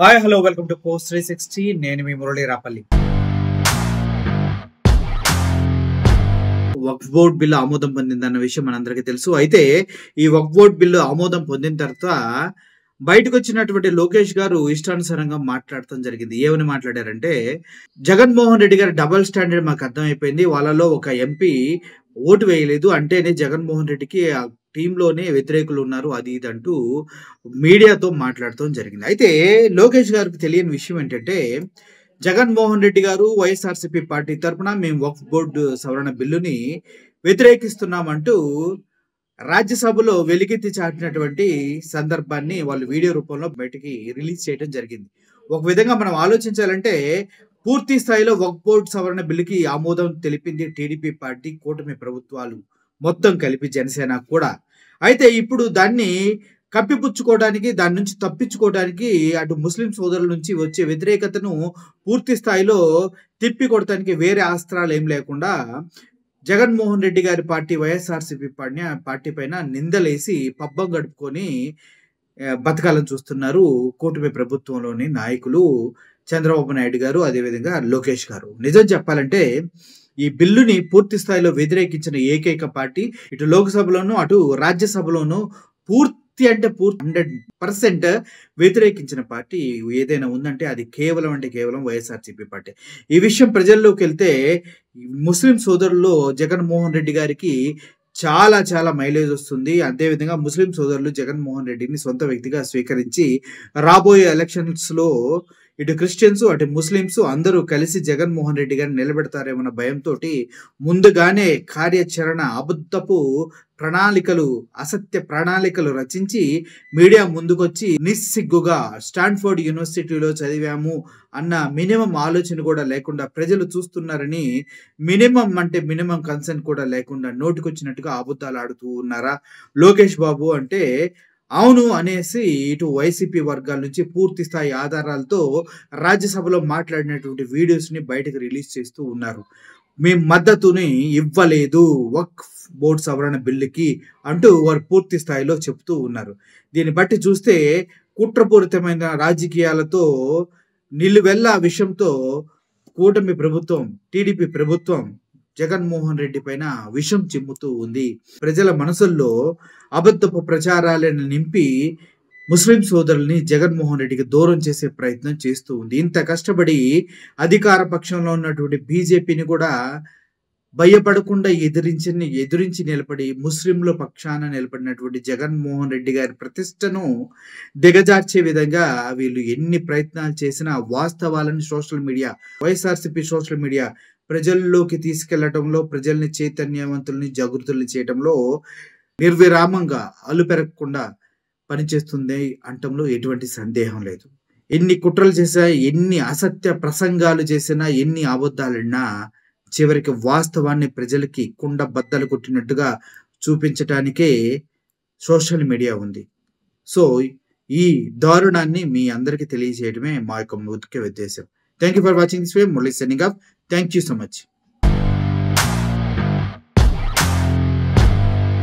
Hi hello welcome to post 360. నేను మీ మురళీ రాపల్లి. వక్ఫ్ board bill ఆమోదం పొందిందన్న విషయం మనందరికీ తెలుసు. అయితే ఈ వక్ఫ్ బోర్డ్ బిల్లు ఆమోదం పొందిన తర్వాత బయటకు వచ్చినటువంటి లోకేష్ గారు ఇష్టానుసారంగా మాట్లాడటం జరిగింది. ఏమని మాట్లాడారంటే, జగన్మోహన్ రెడ్డి గారి డబుల్ స్టాండర్డ్ మాకు అర్థమైపోయింది. వాళ్ళలో ఒక ఎంపీ ఓటు వేయలేదు అంటేనే జగన్మోహన్ రెడ్డికి ఆ టీంలోనే వ్యతిరేకులు ఉన్నారు, అది ఇది అంటూ మీడియాతో మాట్లాడటం జరిగింది. అయితే లోకేష్ గారికి తెలియని విషయం ఏంటంటే, జగన్మోహన్ రెడ్డి గారు వైఎస్ఆర్సీపీ పార్టీ తరఫున మేము వక్ఫ్ బోర్డు సవరణ బిల్లుని వ్యతిరేకిస్తున్నామంటూ రాజ్యసభలో వెలిగెత్తి చాటినటువంటి సందర్భాన్ని వాళ్ళు వీడియో రూపంలో బయటికి రిలీజ్ చేయడం జరిగింది. ఒక విధంగా మనం ఆలోచించాలంటే, పూర్తి స్థాయిలో వక్ఫ్ బోర్డు సవరణ బిల్లుకి ఆమోదం తెలిపింది టీడీపీ పార్టీ, కూటమి ప్రభుత్వాలు మొత్తం కలిపి, జనసేన కూడా. అయితే ఇప్పుడు దాన్ని కప్పిపుచ్చుకోవడానికి, దాని నుంచి తప్పించుకోవడానికి అటు ముస్లిం సోదరుల నుంచి వచ్చే వ్యతిరేకతను పూర్తి స్థాయిలో తిప్పికొడటానికి వేరే అస్త్రాలు ఏం లేకుండా జగన్మోహన్ రెడ్డి గారి పార్టీ వైఎస్ఆర్సీపీ పార్టీ పైన నిందలేసి పబ్బం గడుపుకొని బతకాలని చూస్తున్నారు కూటమి ప్రభుత్వంలోని నాయకులు చంద్రబాబు నాయుడు గారు, అదేవిధంగా లోకేష్ గారు. నిజం చెప్పాలంటే ఈ బిల్లుని పూర్తి స్థాయిలో వ్యతిరేకించిన ఏకైక పార్టీ ఇటు లోక్సభలోను అటు రాజ్యసభలోను పూర్తి 100% వ్యతిరేకించిన పార్టీ ఏదైనా ఉందంటే అది కేవలం వైఎస్ఆర్సీపీ పార్టీ. ఈ విషయం ప్రజల్లోకి వెళ్తే ముస్లిం సోదరుల్లో జగన్మోహన్ రెడ్డి గారికి చాలా మైలేజ్ వస్తుంది. అదేవిధంగా ముస్లిం సోదరులు జగన్మోహన్ రెడ్డిని సొంత వ్యక్తిగా స్వీకరించి రాబోయే ఎలక్షన్స్ లో ఇటు క్రిస్టియన్స్ అటు ముస్లింస్ అందరూ కలిసి జగన్మోహన్ రెడ్డి గారిని నిలబెడతారేమన్న భయంతో ముందుగానే కార్యాచరణ అబద్ధపు ప్రణాళికలు, అసత్య ప్రణాళికలు రచించి మీడియా ముందుకొచ్చి నిస్సిగ్గుగా స్టాన్ఫోర్డ్ యూనివర్సిటీలో చదివాము అన్న మినిమం ఆలోచన కూడా లేకుండా, ప్రజలు చూస్తున్నారని మినిమం కన్సర్న్ కూడా లేకుండా నోటికొచ్చినట్టుగా అబద్ధాలు ఆడుతూ ఉన్నారా లోకేష్ బాబు అంటే, అవును అనేసి ఇటు వైసీపీ వర్గాల నుంచి పూర్తి స్థాయి ఆధారాలతో రాజ్యసభలో మాట్లాడినటువంటి వీడియోస్ని బయటకు రిలీజ్ చేస్తూ ఉన్నారు. మేము మద్దతుని ఇవ్వలేదు వక్ఫ్ బోర్డు సవరణ బిల్లుకి అంటూ వారు పూర్తి స్థాయిలో చెప్తూ ఉన్నారు. దీన్ని బట్టి చూస్తే కుట్రపూరితమైన రాజకీయాలతో నిలువెల్ల విషయంతో కూటమి ప్రభుత్వం, టీడీపీ ప్రభుత్వం జగన్మోహన్ రెడ్డి పైన విషం చిమ్ముతూ ఉంది. ప్రజల మనసుల్లో అబద్ధపు ప్రచారాలను నింపి ముస్లిం సోదరుల్ని జగన్మోహన్ రెడ్డికి దూరం చేసే ప్రయత్నం చేస్తూ ఉంది. ఇంత కష్టపడి అధికార పక్షంలో ఉన్నటువంటి బీజేపీని కూడా భయపడకుండా ఎదిరించి నిలబడి ముస్లింల పక్షాన నిలబడినటువంటి జగన్మోహన్ రెడ్డి గారి ప్రతిష్టను దిగజార్చే విధంగా వీళ్ళు ఎన్ని ప్రయత్నాలు చేసినా వాస్తవాలను social media, YSRCP social media ప్రజల్లోకి తీసుకెళ్లటంలో, ప్రజల్ని చైతన్యవంతుల్ని జాగృతుల్ని చేయటంలో నిర్విరామంగా అలుపెరగకుండా పనిచేస్తుంది అంటంలో ఎటువంటి సందేహం లేదు. ఎన్ని కుట్రలు చేసినా, ఎన్ని అసత్య ప్రసంగాలు చేసినా, ఎన్ని అబద్ధాలన్నా చివరికి వాస్తవాన్ని ప్రజలకి కుండ బద్దలు కొట్టినట్టుగా చూపించటానికే సోషల్ మీడియా ఉంది. సో ఈ దారుణాన్ని మీ అందరికీ తెలియజేయడమే మా యొక్క ముఖ్య ఉద్దేశం. Thank you for watching this video. Murali signing off. Thank you so much.